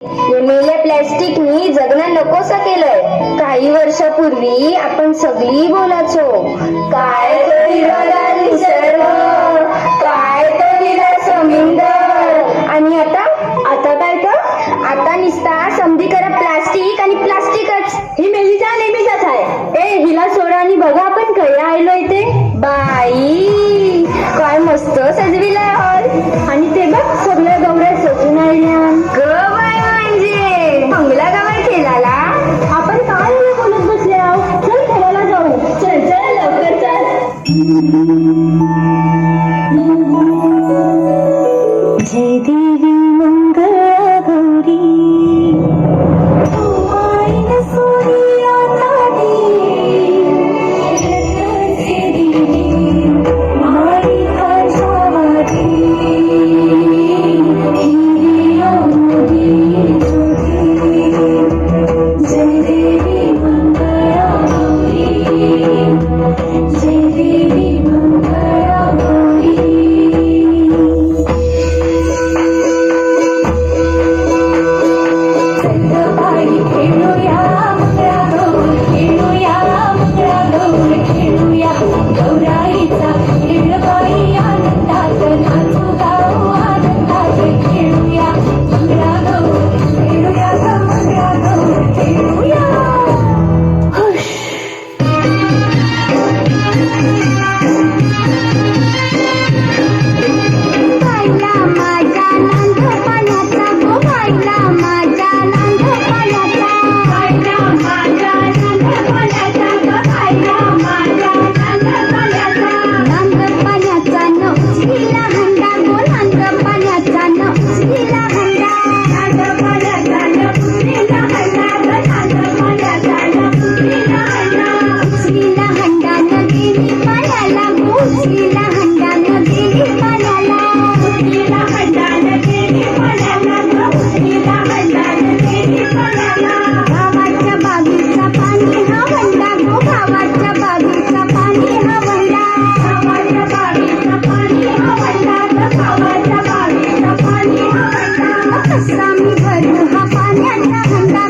मेल्या प्लॅस्टिकनी जगणं नकोसं केलंय. काही वर्षापूर्वी आपण सगळी बोलायचो, काय तो हिरवागार निसर्ग, काय तो हिरा समुंदर. आणि आता काय तर आता निसता समधी करा प्लास्टिक आणि प्लास्टिकच. ही मेलीचा नेहमीचाच आहे. ए हिला सोडा आणि बघा आपण काय आलोय ते. बाई काय मस्त सजविलाय हॉल. आणि ते बघ सगळ्या गौऱ्या सजून आल्या. बंगला गावात खेळायला आपण काय बोलत बसले आहोत. चल खेळायला जाऊ. चल चल लवकर चल. जय देवी मंगळा गौरी हा पाण्याचा हंडा